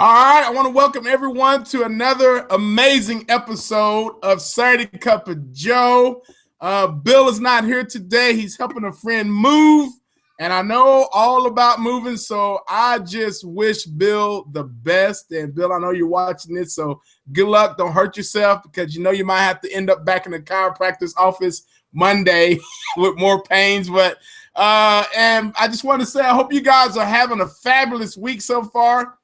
All right, I want to welcome everyone to another amazing episode of Saturday Cup of Joe. Bill is not here today. He's helping a friend move, and I know all about moving, so I just wish Bill the best. And Bill, I know you're watching this, so good luck. Don't hurt yourself because you know you might have to end up back in the chiropractor's office Monday with more pains. But and I just want to say I hope you guys are having a fabulous week so far.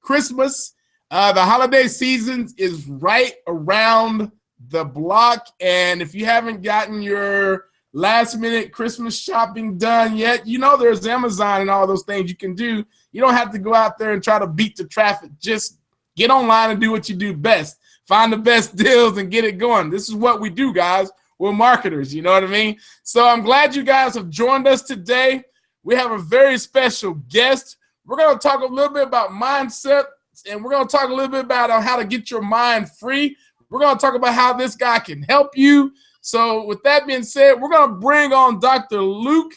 Christmas, the holiday season is right around the block, and if you haven't gotten your last minute Christmas shopping done yet, you know there's Amazon and all those things you can do. You don't have to go out there and try to beat the traffic. Just get online and do what you do best. Find the best deals and get it going. This is what we do, guys. We're marketers, you know what I mean? So I'm glad you guys have joined us today. We have a very special guest. We're going to talk a little bit about mindset, and we're going to talk a little bit about how to get your mind free. We're going to talk about how this guy can help you. So with that being said, we're going to bring on Dr. Luke.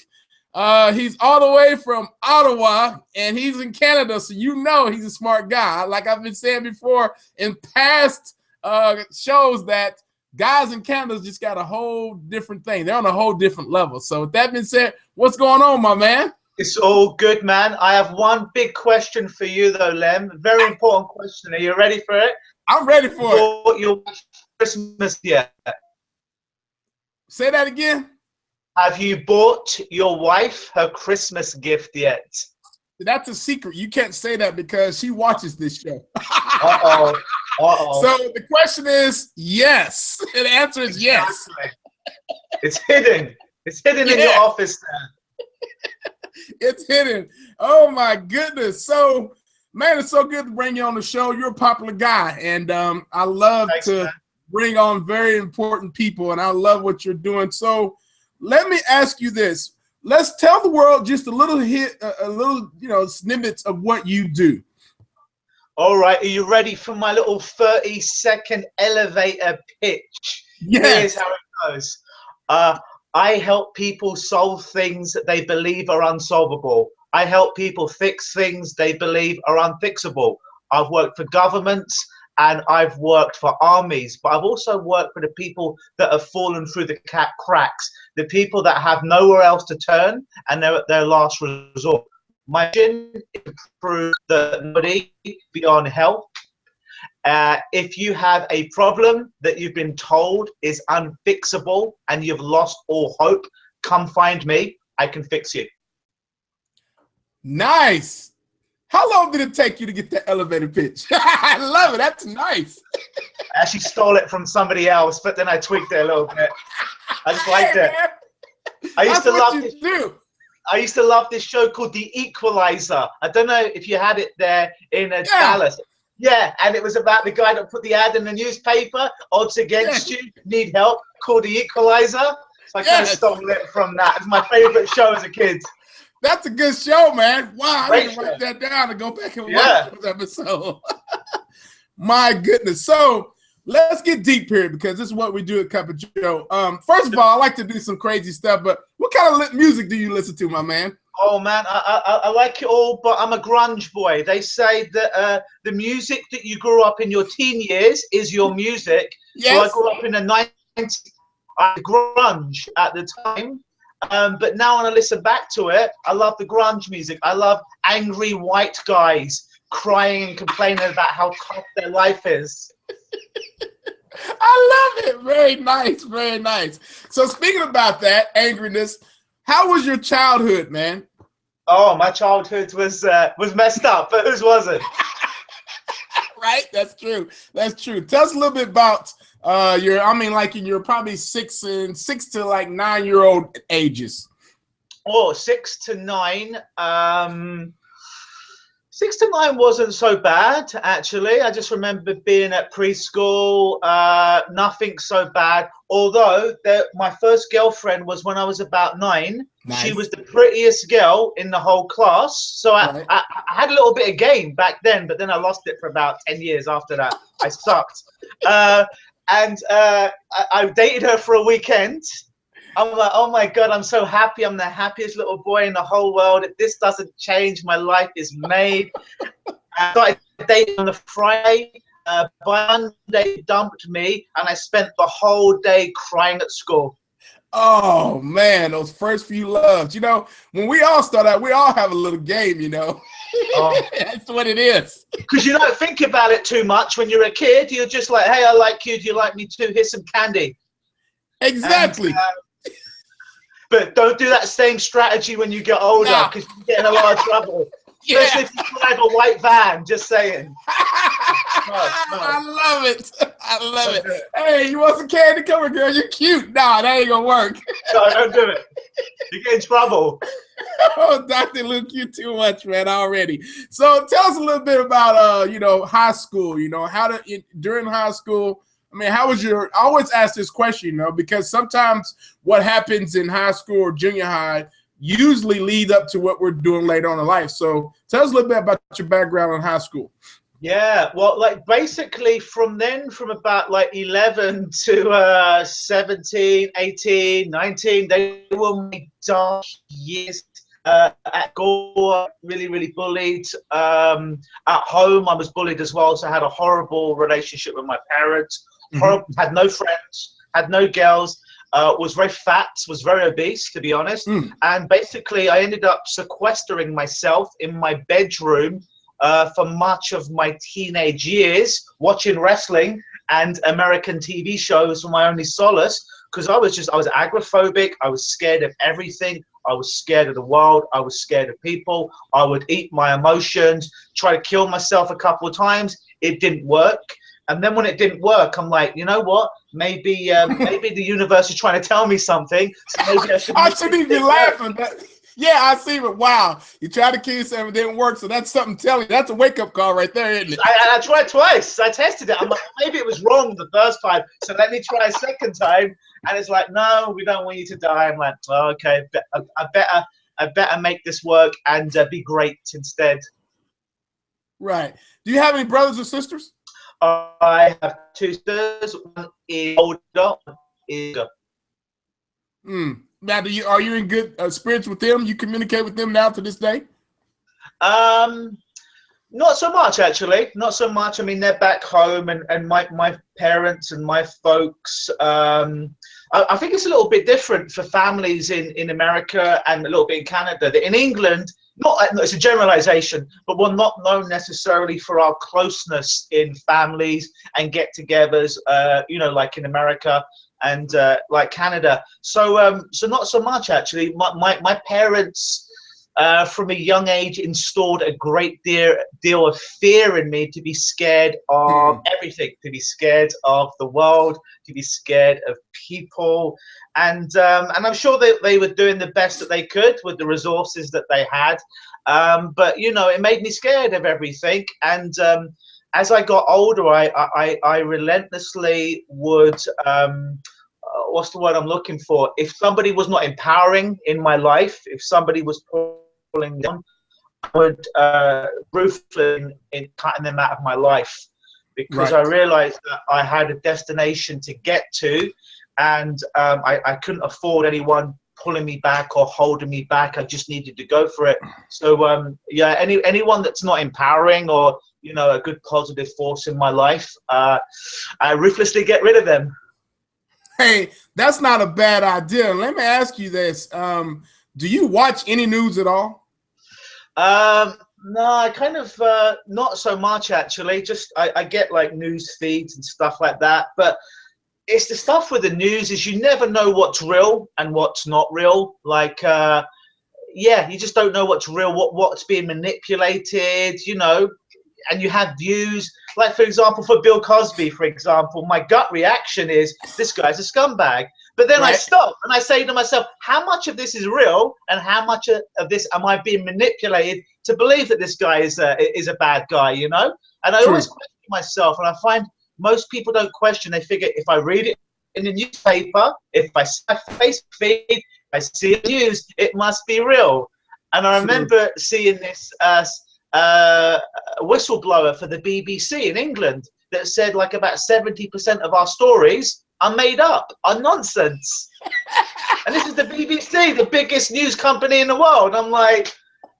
He's all the way from Ottawa, and he's in Canada, so you know he's a smart guy. Like I've been saying before in past shows that guys in Canada just got a whole different thing. They're on a whole different level. So with that being said, what's going on, my man? It's all good, man. I have one big question for you, though, Lem. Very important question. Are you ready for it? I'm ready for it. Your Christmas yet? Say that again. Have you bought your wife her Christmas gift yet? That's a secret. You can't say that because she watches this show. Uh-oh. Uh-oh. So the question is yes. And the answer is yes. It's hidden. It's hidden in your office there. It's hidden. Oh my goodness. So, man, it's so good to bring you on the show. You're a popular guy, and I love to bring on very important people, and I love what you're doing. So, let me ask you this. Let's tell the world just a little snippets of what you do. All right. Are you ready for my little 30-second elevator pitch? Yes. Here's how it goes. I help people solve things that they believe are unsolvable. I help people fix things they believe are unfixable. I've worked for governments and I've worked for armies, but I've also worked for the people that have fallen through the cracks, the people that have nowhere else to turn and they're at their last resort. My mission is to prove that nobody beyond help. If you have a problem that you've been told is unfixable and you've lost all hope, come find me. I can fix you. Nice. How long did it take you to get that elevator pitch? I love it. That's nice. I actually stole it from somebody else, but then I tweaked it a little bit. I just liked it. I used to love this show called The Equalizer. I don't know if you had it there in Dallas. Yeah, and it was about the guy that put the ad in the newspaper, odds against you, need help, call The Equalizer. So I kind of stole it from that. It's my favorite show as a kid. That's a good show, man. Wow, I need to write that down and go back and watch this episode. My goodness. So let's get deep here because this is what we do at Cup of Joe. First of all, I like to do some crazy stuff, but what kind of music do you listen to, my man? Oh, man, I like it all, but I'm a grunge boy. They say that the music that you grew up in your teen years is your music. Yes. So I grew up in the 90s. I grunge at the time. But now when I listen back to it, I love the grunge music. I love angry white guys crying and complaining about how tough their life is. I love it. Very nice. Very nice. So speaking about that, angriness, how was your childhood, man? Oh, my childhood was messed up, but whose wasn't? Right? That's true. That's true. Tell us a little bit about in your probably 6 to 9-year-old ages. Oh, 6 to 9. 6 to 9 wasn't so bad, actually. I just remember being at preschool, nothing so bad. Although my first girlfriend was when I was about 9. Nice. She was the prettiest girl in the whole class. So I had a little bit of game back then, but then I lost it for about 10 years after that. I sucked. I dated her for a weekend. I'm like, oh my God, I'm so happy. I'm the happiest little boy in the whole world. If this doesn't change, my life is made. I started date on a Friday. By Monday, dumped me, and I spent the whole day crying at school. Oh man, those first few loves. You know, when we all start out, we all have a little game, you know. Oh. That's what it is. Because you don't think about it too much when you're a kid. You're just like, hey, I like you. Do you like me too? Here's some candy. Exactly. And, but don't do that same strategy when you get older, because you get in a lot of trouble. Yeah. Especially if you drive a white van, just saying. No. I love it. I love it. Hey, you want some candy? Come here, girl. You're cute. Nah, that ain't gonna work. No, don't do it. You get in trouble. Oh, Dr. Luke, you too much, man, already. So tell us a little bit about, you know, high school. You know, during high school, I mean, how was I always ask this question, you know, because sometimes what happens in high school or junior high usually lead up to what we're doing later on in life. So tell us a little bit about your background in high school. Yeah, well, like basically from about like 11 to 17, 18, 19, they were my dark years. At school, really, really bullied. At home, I was bullied as well, so I had a horrible relationship with my parents. Had no friends, had no girls. Was very fat, was very obese, to be honest. And basically, I ended up sequestering myself in my bedroom for much of my teenage years, watching wrestling and American TV shows for my only solace, because I was agoraphobic. I was scared of everything. I was scared of the world. I was scared of people. I would eat my emotions, try to kill myself a couple of times. It didn't work. And then when it didn't work, I'm like, you know what? Maybe maybe the universe is trying to tell me something. So maybe I should. I shouldn't even be laughing. Yeah, I see, but wow, you tried to kill yourself, it didn't work, so that's something telling you. That's a wake-up call right there, isn't it? I tried twice. I tested it. I'm like, maybe it was wrong the first time, so let me try a second time. And it's like, no, we don't want you to die. I'm like, oh, okay, I better make this work and be great instead. Right. Do you have any brothers or sisters? I have two sisters. One is older, one is younger. Now, are you in good spirits with them? You communicate with them now to this day? Not so much, actually. Not so much. I mean, they're back home, and my parents and my folks. I think it's a little bit different for families in America and a little bit in Canada. In England, it's a generalization, but we're not known necessarily for our closeness in families and get-togethers. You know, like in America and like Canada. So not so much, actually. My parents, from a young age, installed a great deal of fear in me, to be scared of everything, to be scared of the world, to be scared of people. And I'm sure they were doing the best that they could with the resources that they had. But, you know, it made me scared of everything. And as I got older, I relentlessly would, what's the word I'm looking for? If somebody was not empowering in my life, if somebody was pulling down, I would ruthlessly in cutting them out of my life, because I realized that I had a destination to get to, and I couldn't afford anyone pulling me back or holding me back. I just needed to go for it. So yeah, anyone that's not empowering or, you know, a good positive force in my life, I ruthlessly get rid of them. Hey, that's not a bad idea. Let me ask you this. Do you watch any news at all? No, I kind of not so much, actually. Just I get like news feeds and stuff like that. But it's the stuff with the news is you never know what's real and what's not real. Like, yeah, you just don't know what's real, what's being manipulated, you know, and you have views. Like, for example, for Bill Cosby, for example, my gut reaction is, this guy's a scumbag. But then I stop and I say to myself, how much of this is real and how much of this am I being manipulated to believe that this guy is a bad guy, you know? And I always question myself, and I find most people don't question. They figure, if I read it in the newspaper, if I see a Facebook feed, if I see the news, it must be real. And I remember seeing this whistleblower for the BBC in England that said like about 70% of our stories are made up, are nonsense. And this is the BBC, the biggest news company in the world. I'm like,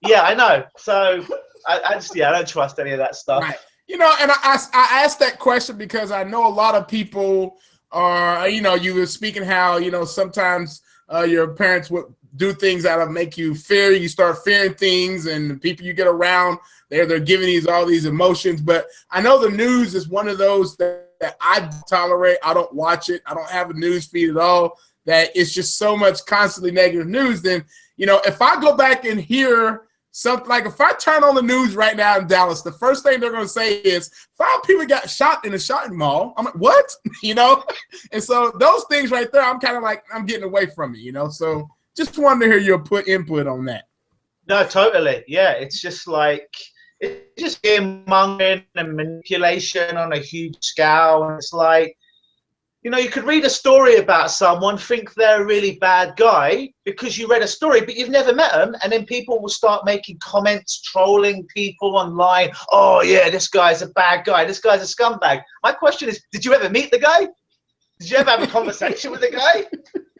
yeah, I know. So I don't trust any of that stuff. Right. You know, and I asked that question because I know a lot of people are, you know, you were speaking how, you know, sometimes your parents would do things that'll make you fear. You start fearing things, and the people you get around, they're giving all these emotions. But I know the news is one of those that I tolerate. I don't watch it. I don't have a news feed at all. That it's just so much constantly negative news. Then, you know, if I go back and hear something, like if I turn on the news right now in Dallas, the first thing they're going to say is 5 people got shot in a shopping mall. I'm like, what? You know? And so those things right there, I'm kind of like, I'm getting away from it, you know? So just wanted to hear your input on that. No, totally. Yeah, it's just like, it's just fear-mongering and manipulation on a huge scale. And it's like, you know, you could read a story about someone, think they're a really bad guy because you read a story, but you've never met them. And then people will start making comments, trolling people online. Oh, yeah, this guy's a bad guy. This guy's a scumbag. My question is, did you ever meet the guy? Did you ever have a conversation with the guy?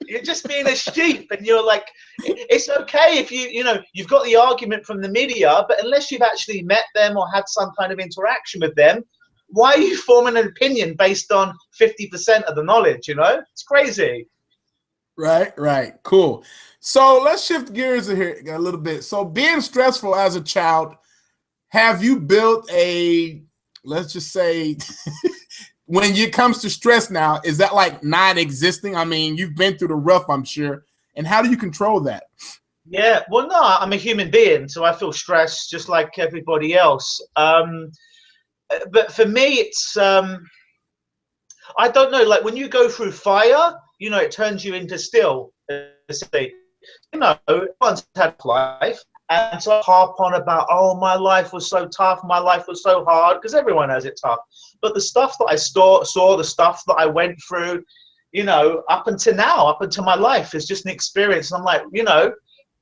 You're just being a sheep, and you're like, it's okay if you know, you've got the argument from the media, but unless you've actually met them or had some kind of interaction with them, why are you forming an opinion based on 50% of the knowledge, you know? It's crazy. Right. Cool. So let's shift gears here a little bit. So being stressful as a child, have you built a, let's just say, when it comes to stress now, is that like non-existing? I mean, you've been through the rough, I'm sure. And how do you control that? Yeah, well, no, I'm a human being, so I feel stress just like everybody else. But for me, it's, I don't know, like when you go through fire, you know, it turns you into steel. You know, everyone's had life. And so I harp on about, oh, my life was so tough, my life was so hard, because everyone has it tough. But the stuff that I saw, the stuff that I went through, you know, up until now, up until my life is just an experience. And I'm like, you know,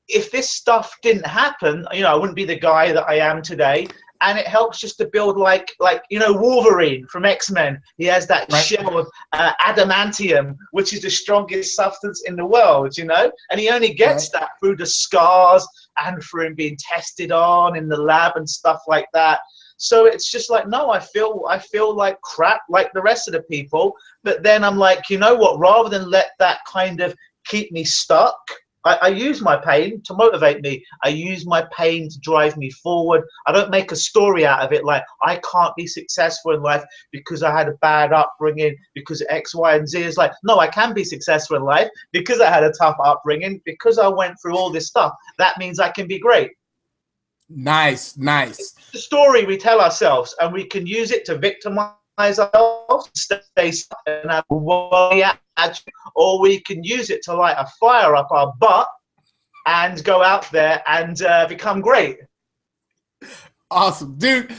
if this stuff didn't happen, you know, I wouldn't be the guy that I am today. And it helps just to build like you know, Wolverine from X-Men. He has that shell of adamantium, which is the strongest substance in the world, you know? And he only gets that through the scars and through him being tested on in the lab and stuff like that. So it's just like, no, I feel like crap like the rest of the people. But then I'm like, you know what? Rather than let that kind of keep me stuck, I use my pain to motivate me. I use my pain to drive me forward. I don't make a story out of it like I can't be successful in life because I had a bad upbringing, because X, Y, and Z. Is like, no, I can be successful in life because I had a tough upbringing, because I went through all this stuff. That means I can be great. Nice. It's the story we tell ourselves, and we can use it to victimize ourselves, stay stuck in our worry, or we can use it to light a fire up our butt and go out there and become great. Awesome, dude.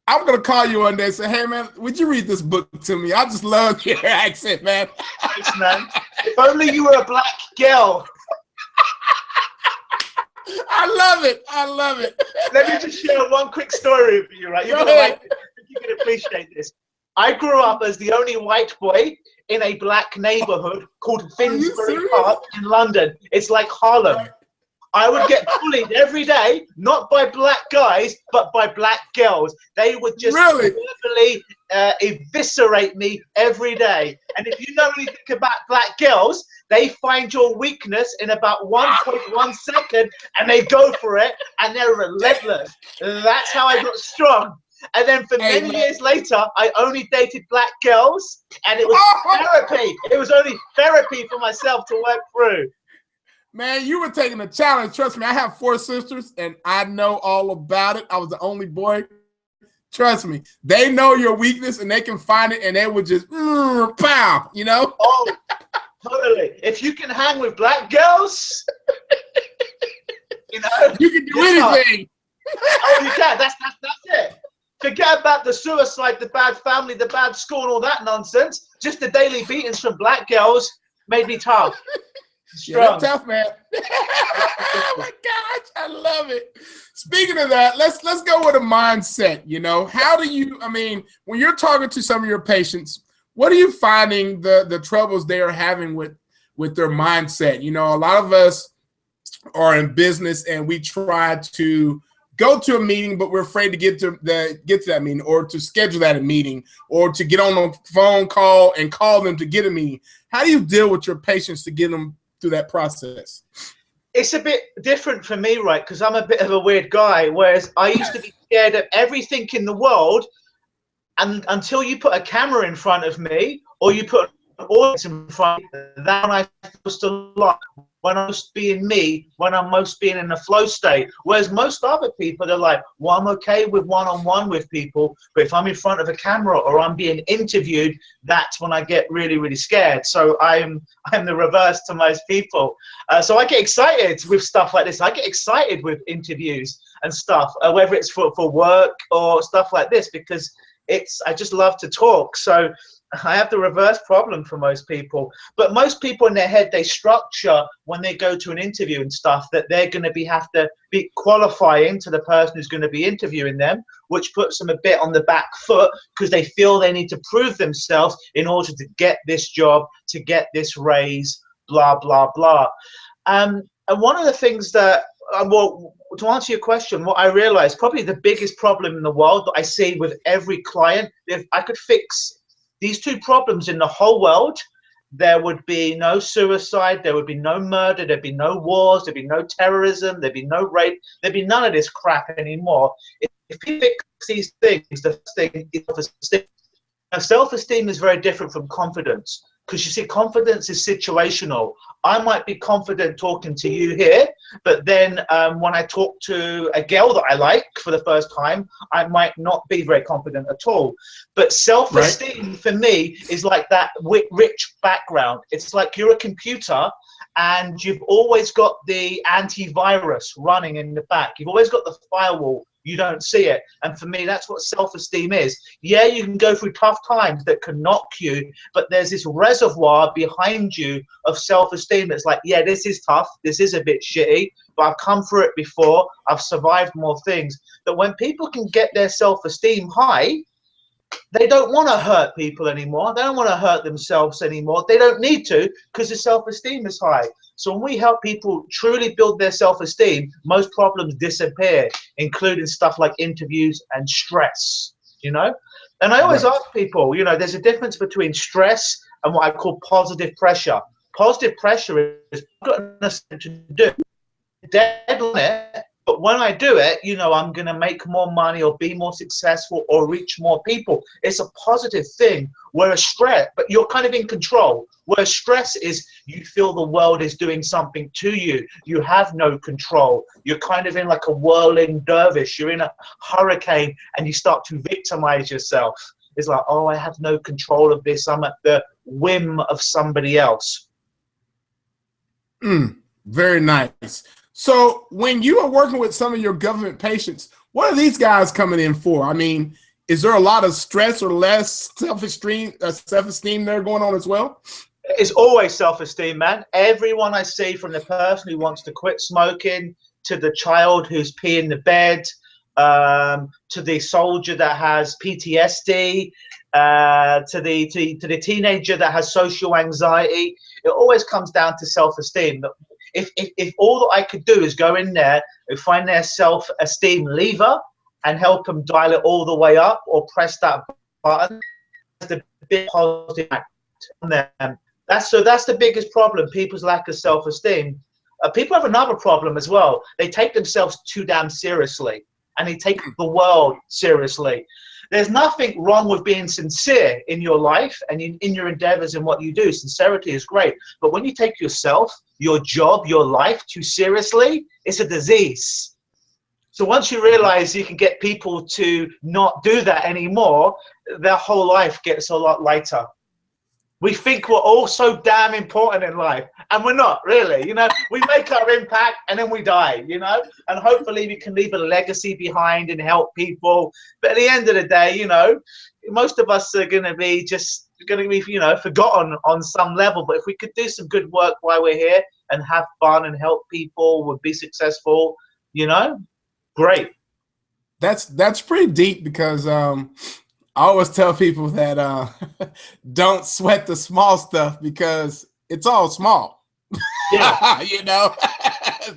I'm gonna call you one day and say, hey man, would you read this book to me? I just love your accent, man. Thanks, man. If only you were a black girl. I love it. Let me just share one quick story with you, right? You're gonna like it. You can appreciate this. I grew up as the only white boy in a black neighborhood called Finsbury Park in London. It's like Harlem. I would get bullied every day, not by black guys, but by black girls. They would just verbally eviscerate me every day. And if you know anything about black girls, they find your weakness in about 1.1 second and they go for it and they're relentless. That's how I got strong. And then for many years later, I only dated black girls, and it was therapy. It was only therapy for myself to work through. Man, you were taking a challenge. Trust me, I have 4 sisters, and I know all about it. I was the only boy. Trust me, they know your weakness, and they can find it, and they would just pow, you know? Oh, totally. If you can hang with black girls, you know, you can do anything. Oh, you can. That's it. Forget about the suicide, the bad family, the bad school, and all that nonsense. Just the daily beatings from black girls made me tough. Strong. Yeah, tough, man. Oh my gosh, I love it. Speaking of that, let's go with a mindset. You know, how do you? I mean, when you're talking to some of your patients, what are you finding the troubles they are having with their mindset? You know, a lot of us are in business, and we try to go to a meeting, but we're afraid to get to that meeting, or to schedule that meeting, or to get on a phone call and call them to get a meeting. How do you deal with your patients to get them through that process? It's a bit different for me, right? Because I'm a bit of a weird guy, whereas I used to be scared of everything in the world, and until you put a camera in front of me, or you put an audience in front of me, then I feel to like when I'm most being me, when I'm most being in a flow state. Whereas most other people are like, well, I'm okay with one-on-one with people, but if I'm in front of a camera or I'm being interviewed, that's when I get really, really scared. So I'm the reverse to most people. So I get excited with stuff like this. I get excited with interviews and stuff, whether it's for work or stuff like this, because I just love to talk. So I have the reverse problem for most people. But most people in their head, they structure when they go to an interview and stuff that they're going to have to be qualifying to the person who's going to be interviewing them, which puts them a bit on the back foot because they feel they need to prove themselves in order to get this job, to get this raise, blah, blah, blah. And one of the things that, well, to answer your question, what I realized, probably the biggest problem in the world that I see with every client, if I could fix these two problems in the whole world, there would be no suicide, there would be no murder, there'd be no wars, there'd be no terrorism, there'd be no rape, there'd be none of this crap anymore. If you fix these things, the first thing is self-esteem. Now, self-esteem is very different from confidence, because you see, confidence is situational. I might be confident talking to you here, but then when I talk to a girl that I like for the first time, I might not be very confident at all. But self-esteem for me is like that rich background. It's like you're a computer and you've always got the antivirus running in the back. You've always got the firewall. You don't see it. And for me, that's what self-esteem is. Yeah, you can go through tough times that can knock you, but there's this reservoir behind you of self-esteem that's like, yeah, this is tough, this is a bit shitty, but I've come through it before, I've survived more things. That when people can get their self-esteem high, they don't want to hurt people anymore. They don't want to hurt themselves anymore. They don't need to, because the self-esteem is high. So when we help people truly build their self-esteem, most problems disappear, including stuff like interviews and stress, you know? And I always ask people, you know, there's a difference between stress and what I call positive pressure. Positive pressure is I've got nothing to do. Dead on it. But when I do it, you know, I'm going to make more money or be more successful or reach more people. It's a positive thing. Whereas stress, but you're kind of in control. Whereas stress is you feel the world is doing something to you. You have no control. You're kind of in like a whirling dervish. You're in a hurricane and you start to victimize yourself. It's like, oh, I have no control of this. I'm at the whim of somebody else. Very nice. So when you are working with some of your government patients, what are these guys coming in for? I mean, is there a lot of stress or less self-esteem there going on as well? It's always self-esteem, man. Everyone I see, from the person who wants to quit smoking to the child who's peeing the bed, to the soldier that has PTSD, to the teenager that has social anxiety, it always comes down to self-esteem. If all that I could do is go in there and find their self-esteem lever and help them dial it all the way up, or press that button, that's the big positive impact on them. That's the biggest problem, people's lack of self-esteem. People have another problem as well. They take themselves too damn seriously, and they take the world seriously. There's nothing wrong with being sincere in your life and in your endeavors and what you do. Sincerity is great. But when you take yourself, your job, your life too seriously, it's a disease. So once you realize you can get people to not do that anymore, their whole life gets a lot lighter. We think we're all so damn important in life, and we're not really, you know. We make our impact and then we die, you know, and hopefully we can leave a legacy behind and help people. But at the end of the day, you know, most of us are going to be you know, forgotten on some level. But if we could do some good work while we're here and have fun and help people, would be successful, you know, great. That's pretty deep, because I always tell people that don't sweat the small stuff, because it's all small. Yeah. You know,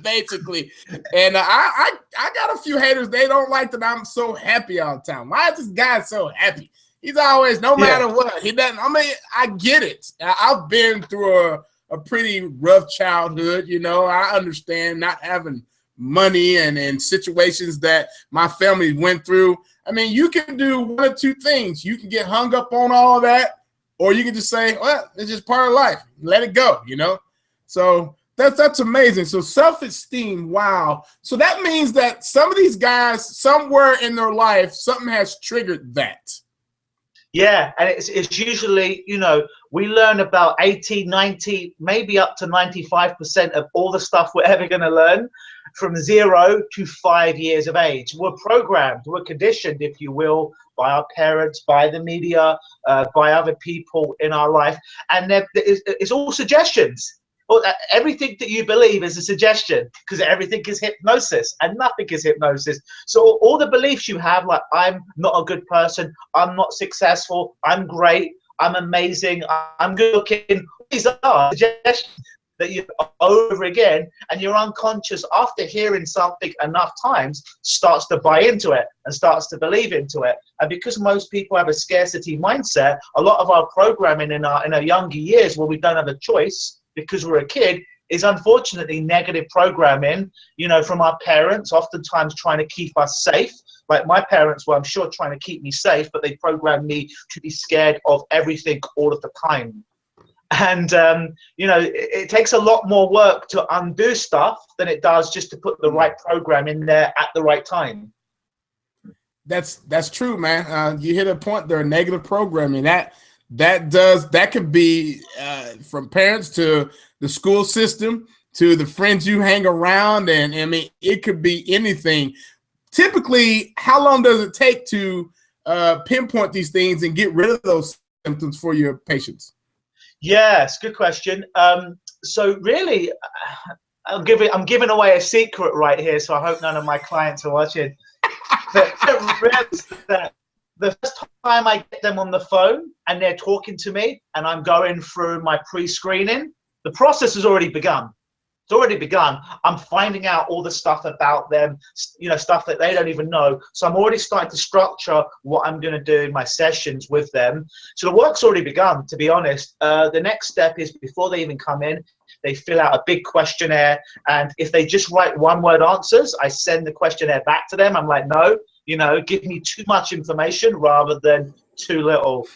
basically. And I got a few haters. They don't like that I'm so happy all the time. Why is this guy so happy? He's always, no matter what. He doesn't. I mean, I get it. I've been through a pretty rough childhood. You know, I understand not having money and situations that my family went through. I mean, you can do one or two things. You can get hung up on all that, or you can just say, well, it's just part of life. Let it go, you know? So that's amazing. So self-esteem, wow. So that means that some of these guys, somewhere in their life, something has triggered that. Yeah, and it's usually, you know, we learn about 80, 90, maybe up to 95% of all the stuff we're ever going to learn from 0 to 5 years of age. We're programmed, we're conditioned, if you will, by our parents, by the media, by other people in our life. And it's all suggestions. Everything that you believe is a suggestion, because everything is hypnosis and nothing is hypnosis. So all the beliefs you have, like I'm not a good person, I'm not successful, I'm great, I'm amazing, I'm good looking, these are suggestions that you over again, and your unconscious, after hearing something enough times, starts to buy into it and starts to believe into it. And because most people have a scarcity mindset, a lot of our programming in our younger years, where we don't have a choice because we're a kid, is unfortunately negative programming, you know, from our parents, oftentimes trying to keep us safe. Like my parents were, I'm sure, trying to keep me safe, but they programmed me to be scared of everything all of the time. And, you know, it takes a lot more work to undo stuff than it does just to put the right program in there at the right time. That's true, man. You hit a point there, negative programming. That could be from parents to the school system to the friends you hang around. And I mean, it could be anything. Typically, how long does it take to pinpoint these things and get rid of those symptoms for your patients? Yes, good question. So really, I'm giving away a secret right here, so I hope none of my clients are watching. But that the first time I get them on the phone and they're talking to me and I'm going through my pre-screening, the process has already begun. It's already begun. I'm finding out all the stuff about them, you know, stuff that they don't even know. So I'm already starting to structure what I'm going to do in my sessions with them. So the work's already begun, to be honest. The next step is, before they even come in, they fill out a big questionnaire. And if they just write one-word answers, I send the questionnaire back to them. I'm like, no, you know, give me too much information rather than too little.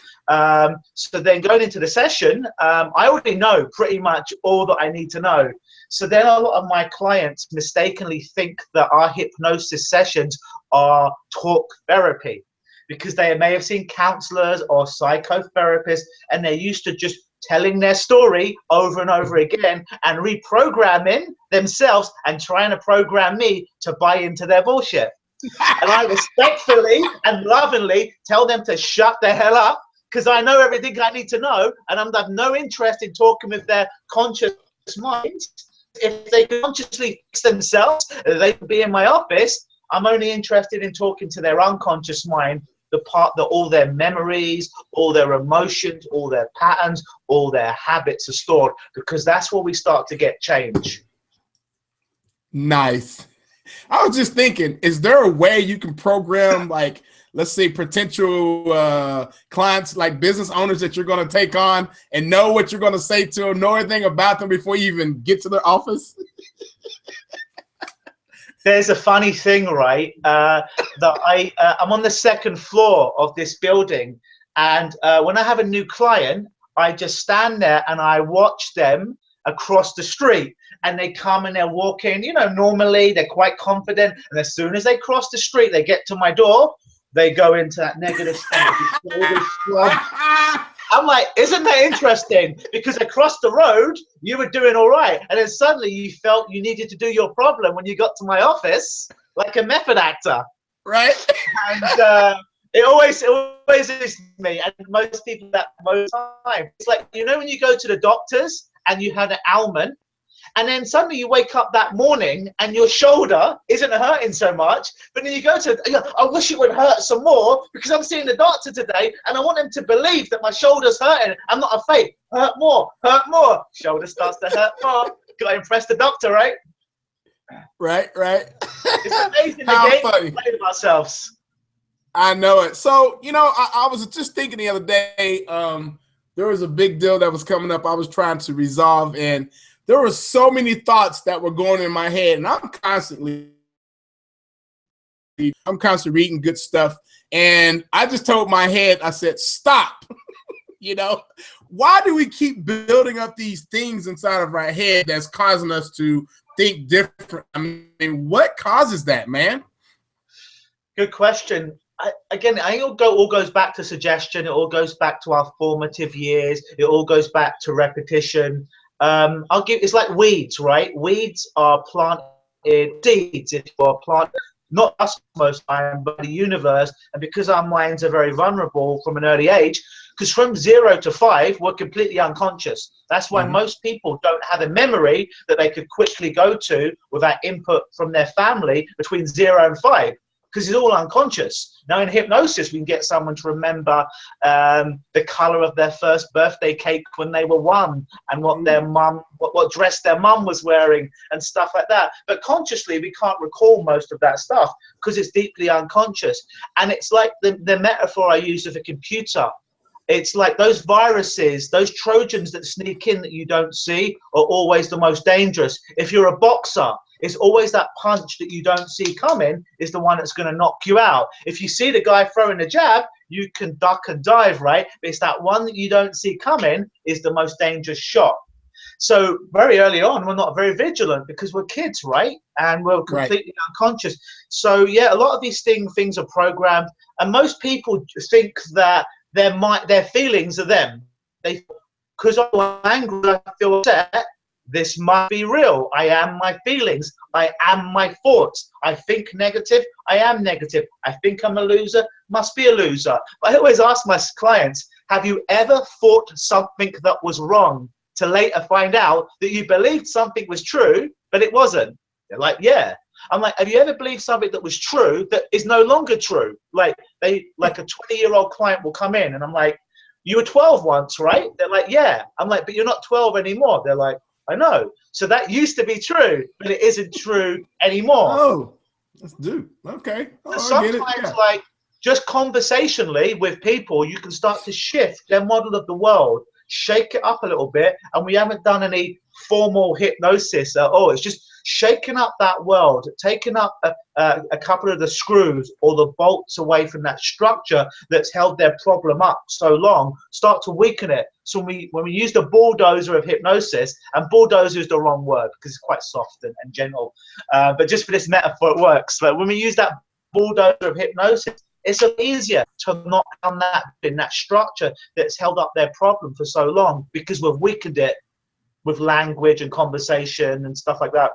So then going into the session, I already know pretty much all that I need to know. So then a lot of my clients mistakenly think that our hypnosis sessions are talk therapy, because they may have seen counselors or psychotherapists and they're used to just telling their story over and over again and reprogramming themselves and trying to program me to buy into their bullshit. And I respectfully and lovingly tell them to shut the hell up, because I know everything I need to know, and I have no interest in talking with their conscious minds. If they consciously fix themselves, they could be in my office. I'm only interested in talking to their unconscious mind, the part that all their memories, all their emotions, all their patterns, all their habits are stored, because that's where we start to get change. Nice. I was just thinking, is there a way you can program, like, let's say potential clients, like business owners that you're going to take on, and know what you're going to say to them, know everything about them before you even get to their office? There's a funny thing, right? That I'm on the second floor of this building, and when I have a new client, I just stand there and I watch them across the street. And they come and they're walking, you know, normally they're quite confident. And as soon as they cross the street, they get to my door, they go into that negative state. I'm like, isn't that interesting? Because across the road, you were doing all right. And then suddenly you felt you needed to do your problem when you got to my office, like a method actor. Right. And it always is me. And most people that most time. It's like, you know, when you go to the doctors and you had an ailment, and then suddenly you wake up that morning and your shoulder isn't hurting so much, but then you go to, I wish it would hurt some more because I'm seeing the doctor today and I want him to believe that my shoulder's hurting. I'm not a fake. Hurt more, hurt more. Shoulder starts to hurt more. Got to impress the doctor, right? Right. It's amazing the How game funny. we play with ourselves. I know it. So, I was just thinking the other day, there was a big deal that was coming up I was trying to resolve, and there were so many thoughts that were going in my head, and I'm constantly reading good stuff. And I just told my head, I said, stop. Why do we keep building up these things inside of our head that's causing us to think different? I mean, what causes that, man? Good question. I think it all goes back to suggestion. It all goes back to our formative years. It all goes back to repetition. It's like weeds, right? Weeds are planted seeds. If you are planted, not us most time, but the universe. And because our minds are very vulnerable from an early age, because from 0 to 5, we're completely unconscious. That's why most people don't have a memory that they could quickly go to without input from their family between 0 and 5. Because it's all unconscious. Now in hypnosis, we can get someone to remember the color of their first birthday cake when they were 1, and what their mum, what dress their mum was wearing, and stuff like that. But consciously, we can't recall most of that stuff because it's deeply unconscious. And it's like the metaphor I use of a computer. It's like those viruses, those Trojans that sneak in that you don't see are always the most dangerous. If you're a boxer, it's always that punch that you don't see coming is the one that's going to knock you out. If you see the guy throwing a jab, you can duck and dive, right? But it's that one that you don't see coming is the most dangerous shot. So very early on, we're not very vigilant because we're kids, right? And we're completely unconscious. So yeah, a lot of these things are programmed, and most people think that their feelings are them. They, because I'm angry, I feel upset. This must be real. I am my feelings. I am my thoughts. I think negative. I am negative. I think I'm a loser. Must be a loser. I always ask my clients, have you ever thought something that was wrong to later find out that you believed something was true, but it wasn't? They're like, yeah. I'm like, have you ever believed something that was true that is no longer true? Like a 20-year-old client will come in and I'm like, you were 12 once, right? They're like, yeah. I'm like, but you're not 12 anymore. They're like, I know. So that used to be true, but it isn't true anymore. Oh, let's do. Okay. So sometimes, like, just conversationally with people, you can start to shift their model of the world, shake it up a little bit. And we haven't done any formal hypnosis at all. It's just shaking up that world, taking up a couple of the screws or the bolts away from that structure that's held their problem up so long, start to weaken it. So when we use the bulldozer of hypnosis, and bulldozer is the wrong word because it's quite soft and gentle, but just for this metaphor, it works. But when we use that bulldozer of hypnosis, it's easier to knock down that structure that's held up their problem for so long because we've weakened it with language and conversation and stuff like that.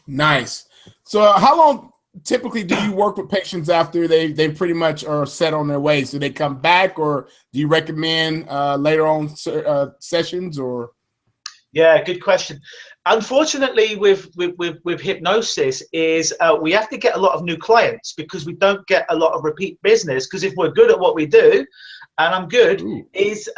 Nice. So how long typically do you work with patients after they pretty much are set on their way? So they come back, or do you recommend later on sessions? Or yeah, good question. Unfortunately, with hypnosis is we have to get a lot of new clients because we don't get a lot of repeat business. Because if we're good at what we do, and I'm good, is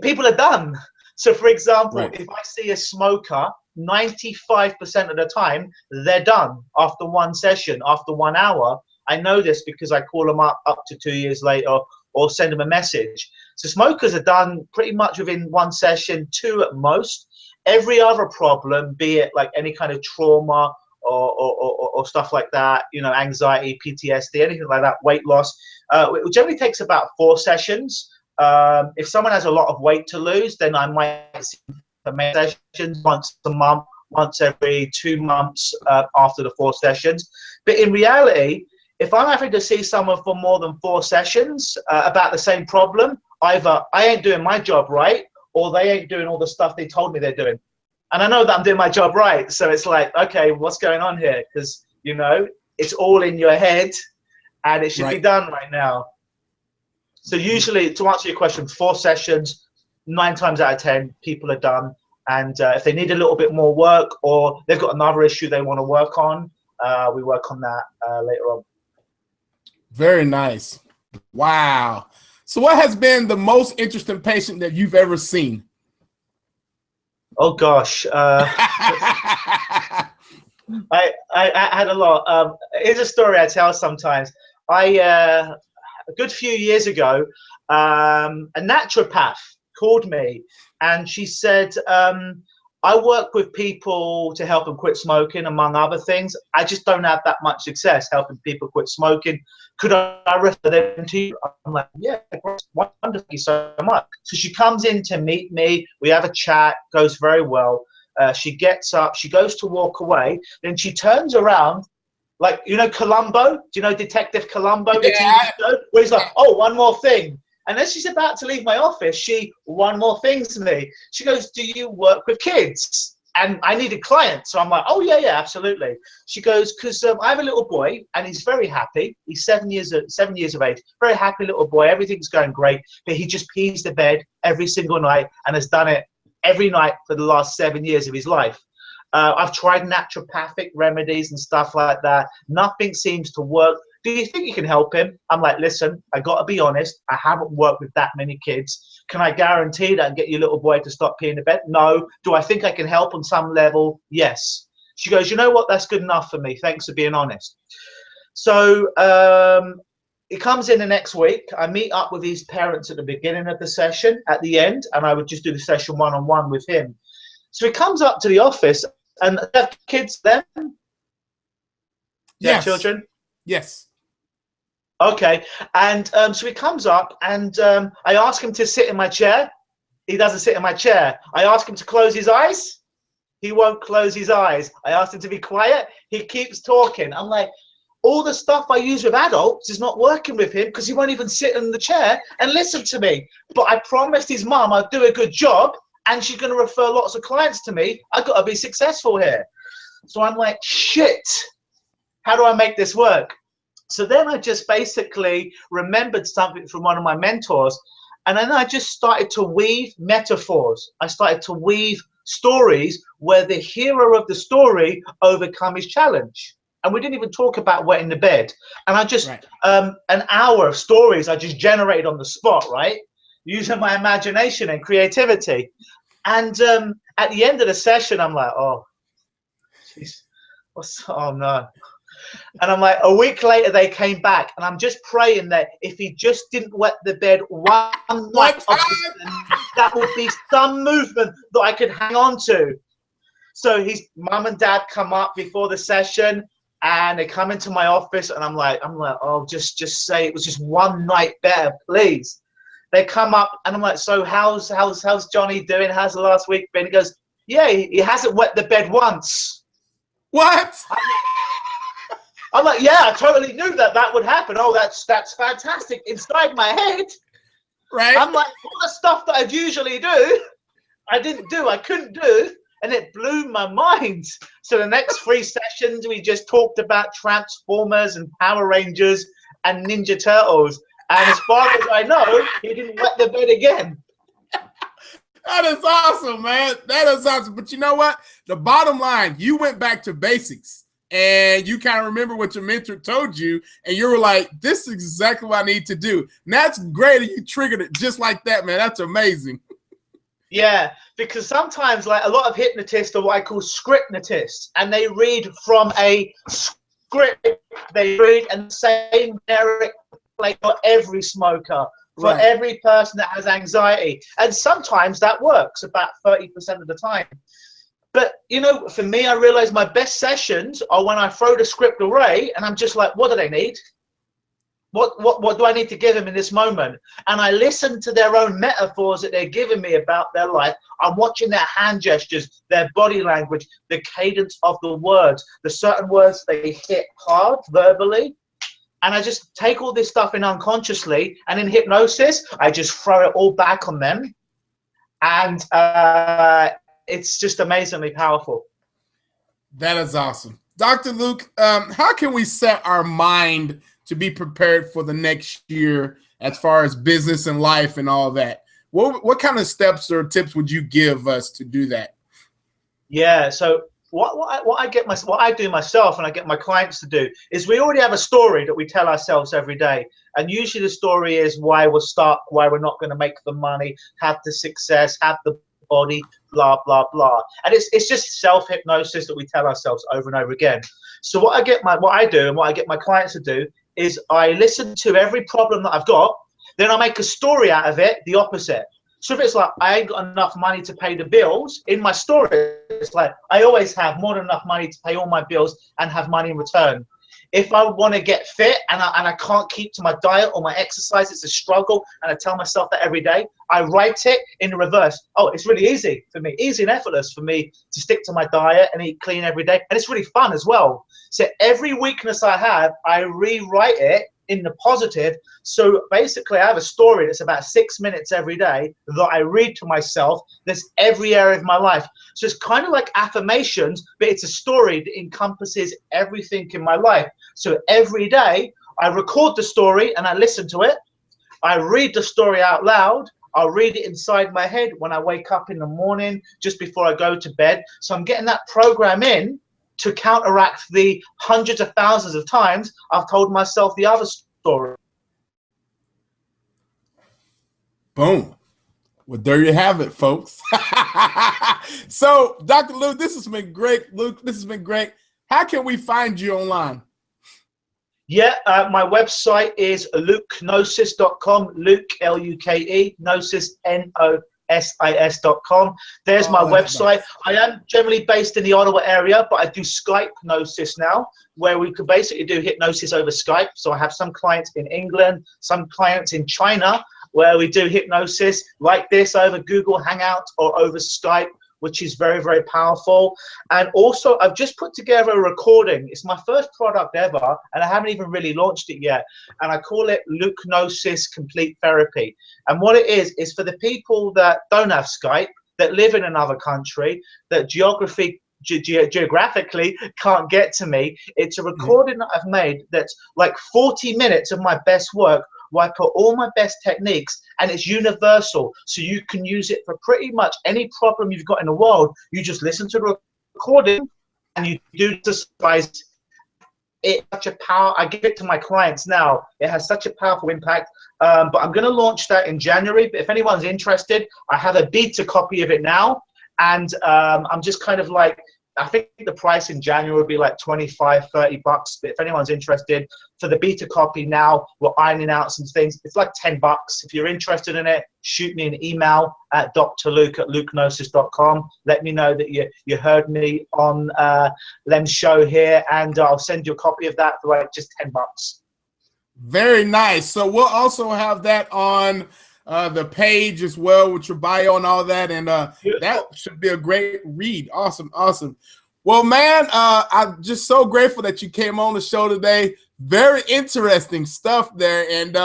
people are done. So for example, if I see a smoker, 95% of the time they're done after one session, after 1 hour. I know this because I call them up to 2 years later or send them a message. So smokers are done pretty much within one session, 2 at most. Every other problem, be it like any kind of trauma or stuff like that, you know, anxiety, PTSD, anything like that, weight loss, it generally takes about 4 sessions. If someone has a lot of weight to lose, then I might see sessions once a month, once every 2 months after the 4 sessions. But in reality, if I'm having to see someone for more than 4 sessions about the same problem, either I ain't doing my job right, or they ain't doing all the stuff they told me they're doing. And I know that I'm doing my job right. So it's like, okay, what's going on here? Because, you know, it's all in your head and it should be done right now. So usually, to answer your question, 4 sessions, 9 times out of 10, people are done. And if they need a little bit more work or they've got another issue they want to work on, we work on that later on. Very nice. Wow. So what has been the most interesting patient that you've ever seen? Oh gosh, I had a lot. Here's a story I tell sometimes. A good few years ago, a naturopath called me, and she said, I work with people to help them quit smoking, among other things. I just don't have that much success helping people quit smoking. Could I refer them to you? I'm like, yeah, wonderful, thank you so much. So she comes in to meet me. We have a chat, goes very well. She gets up, she goes to walk away, then she turns around, like, you know, Columbo? Do you know Detective Columbo, the TV show? Where he's like, oh, one more thing. And as she's about to leave my office, one more thing to me. She goes, do you work with kids? And I needed clients. So I'm like, oh, yeah, absolutely. She goes, because I have a little boy, and he's very happy. He's 7 years of age. Very happy little boy. Everything's going great. But he just pees the bed every single night and has done it every night for the last 7 years of his life. I've tried naturopathic remedies and stuff like that. Nothing seems to work. Do you think you can help him? I'm like, listen, I got to be honest. I haven't worked with that many kids. Can I guarantee that and get your little boy to stop peeing the bed? No. Do I think I can help on some level? Yes. She goes, you know what? That's good enough for me. Thanks for being honest. So it comes in the next week. I meet up with these parents at the beginning of the session, at the end, and I would just do the session one-on-one with him. So he comes up to the office, and they have kids then? Yes. Children? Yes. Okay. And so he comes up, and I ask him to sit in my chair. He doesn't sit in my chair. I ask him to close his eyes. He won't close his eyes. I asked him to be quiet. He keeps talking. I'm like, all the stuff I use with adults is not working with him because he won't even sit in the chair and listen to me. But I promised his mum I'd do a good job, and she's going to refer lots of clients to me. I've got to be successful here. So I'm like, shit, how do I make this work? So then I just basically remembered something from one of my mentors, and then I just started to weave metaphors. I started to weave stories where the hero of the story overcome his challenge. And we didn't even talk about wetting the bed. And I just, an hour of stories I just generated on the spot, right? Using my imagination and creativity. And at the end of the session, I'm like, oh, geez, oh no. And I'm like, a week later, they came back. And I'm just praying that if he just didn't wet the bed one night, that would be some movement that I could hang on to. So his mum and dad come up before the session. And they come into my office, and I'm like, oh, just say it was just one night better, please. They come up, and I'm like, so how's Johnny doing? How's the last week been? He goes, yeah, he hasn't wet the bed once. What? I'm like, yeah, I totally knew that would happen. Oh, that's fantastic. Inside my head, right? I'm like, all the stuff that I'd usually do, I couldn't do. And it blew my mind. So the next 3 sessions, we just talked about Transformers and Power Rangers and Ninja Turtles. And as far as I know, he didn't wet the bed again. That is awesome, man. That is awesome. But you know what? The bottom line, you went back to basics. And you kind of remember what your mentor told you. And you were like, this is exactly what I need to do. And that's great that you triggered it just like that, man. That's amazing. Yeah, because sometimes, like, a lot of hypnotists are what I call scriptnotists, and they read from a script. They read and the same generic like for every smoker, for every person that has anxiety, and sometimes that works about 30% of the time. But you know, for me, I realize my best sessions are when I throw the script away, and I'm just like, what do they need? What do I need to give them in this moment? And I listen to their own metaphors that they're giving me about their life. I'm watching their hand gestures, their body language, the cadence of the words, the certain words they hit hard verbally. And I just take all this stuff in unconsciously. And in hypnosis, I just throw it all back on them. And it's just amazingly powerful. That is awesome. Dr. Luke, how can we set our mind to be prepared for the next year as far as business and life and all that? What kind of steps or tips would you give us to do that? Yeah, so what I do myself and I get my clients to do is we already have a story that we tell ourselves every day. And usually the story is why we're stuck, why we're not going to make the money, have the success, have the body, blah, blah, blah. And it's just self-hypnosis that we tell ourselves over and over again. So what I get my clients to do is I listen to every problem that I've got, then I make a story out of it, the opposite. So if it's like, I ain't got enough money to pay the bills, in my story, it's like, I always have more than enough money to pay all my bills and have money in return. If I want to get fit and I can't keep to my diet or my exercise, it's a struggle, and I tell myself that every day, I write it in the reverse. Oh, it's really easy for me, easy and effortless for me to stick to my diet and eat clean every day. And it's really fun as well. So every weakness I have, I rewrite it in the positive. So basically I have a story that's about 6 minutes every day that I read to myself. That's every area of my life. So it's kind of like affirmations, but it's a story that encompasses everything in my life. So every day I record the story and I listen to it. I read the story out loud. I'll read it inside my head when I wake up in the morning, just before I go to bed. So I'm getting that program in to counteract the hundreds of thousands of times I've told myself the other story. Boom. Well, there you have it, folks. So, Dr. Luke, this has been great. Luke, this has been great. How can we find you online? Yeah, my website is lukenosis.com, Luke, L-U-K-E, Gnosis, N-O-S-I-S.com. There's my website. Nice. I am generally based in the Ottawa area, but I do Skype hypnosis now, where we could basically do hypnosis over Skype. So I have some clients in England, some clients in China, where we do hypnosis like this over Google Hangout or over Skype, which is very, very powerful. And also, I've just put together a recording. It's my first product ever, and I haven't even really launched it yet. And I call it Lukenosis Complete Therapy. And what it is for the people that don't have Skype, that live in another country, that geographically can't get to me. It's a recording that I've made that's like 40 minutes of my best work, where I put all my best techniques, and it's universal. So you can use it for pretty much any problem you've got in the world. You just listen to the recording and you do the exercise. It's such a power. I give it to my clients now. It has such a powerful impact. But I'm going to launch that in January. But if anyone's interested, I have a beta copy of it now. And I'm just kind of like, I think the price in January would be like $25, $30. But if anyone's interested, for the beta copy now, we're ironing out some things. It's like $10. If you're interested in it, shoot me an email at drluke@lukenosis.com. Let me know that you heard me on Lem's show here, and I'll send you a copy of that for like just $10. Very nice. So we'll also have that on the page as well, with your bio and all that, and that should be a great read. Awesome. Well, man, I'm just so grateful that you came on the show today. Very interesting stuff there, and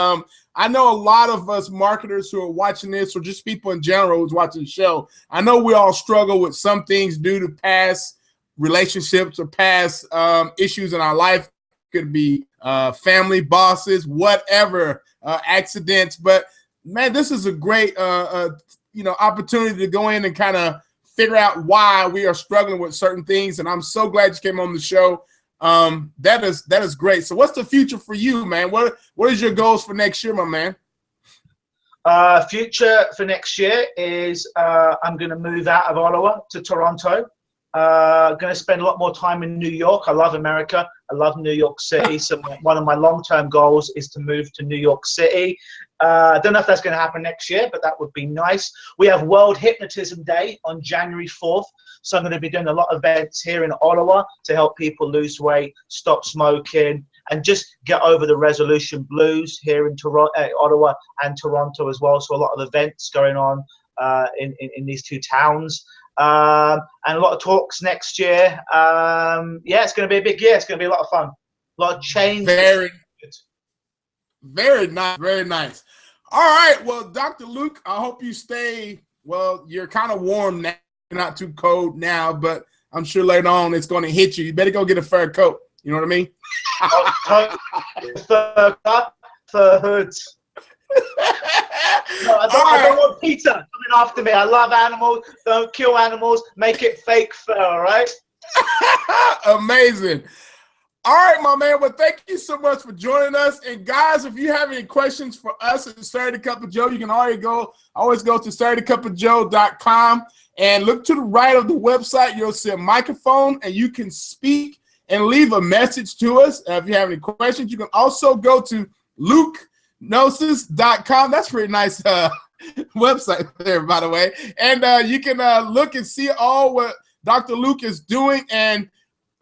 I know a lot of us marketers who are watching this, or just people in general who's watching the show, I know we all struggle with some things due to past relationships or past issues in our life. Could be family, bosses, whatever, accidents, but man, this is a great, opportunity to go in and kind of figure out why we are struggling with certain things. And I'm so glad you came on the show. That is great. So what's the future for you, man? What is your goals for next year, my man? Future for next year is I'm going to move out of Ottawa to Toronto. Going to spend a lot more time in New York. I love America. I love New York City. So one of my long-term goals is to move to New York City. I don't know if that's going to happen next year, but that would be nice. We have World Hypnotism Day on January 4th. So I'm going to be doing a lot of events here in Ottawa to help people lose weight, stop smoking, and just get over the resolution blues here in Ottawa and Toronto as well. So a lot of events going on in these two towns. And a lot of talks next year. Yeah, it's going to be a big year. It's going to be a lot of fun. A lot of change. Very nice. Very nice. All right. Well, Dr. Luke, I hope you stay. Well, you're kind of warm now. You're not too cold now, but I'm sure later on it's going to hit you. You better go get a fur coat. You know what I mean? Fur hoods. No, I don't want Peter coming after me. I love animals. Don't kill animals. Make it fake fur, all right? Amazing. All right, my man. Well, thank you so much for joining us. And guys, if you have any questions for us at Saturday Cup of Joe, you can always go to SaturdayCupOfJoe.com and look to the right of the website. You'll see a microphone and you can speak and leave a message to us. If you have any questions, you can also go to LukeNosis.com. That's a pretty nice website there, by the way. And you can look and see all what Dr. Luke is doing, and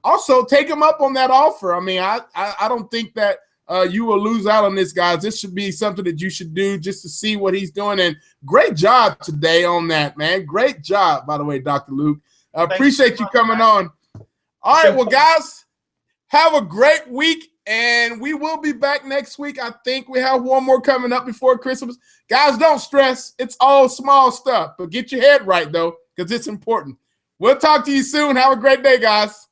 also take him up on that offer. I mean, I don't think that you will lose out on this, guys. This should be something that you should do just to see what he's doing. And great job today on that, man. Great job, by the way, Dr. Luke. Appreciate you coming on. All right, well, guys, have a great week, and we will be back next week. I think we have one more coming up before Christmas. Guys, don't stress. It's all small stuff, but get your head right, though, because it's important. We'll talk to you soon. Have a great day, guys.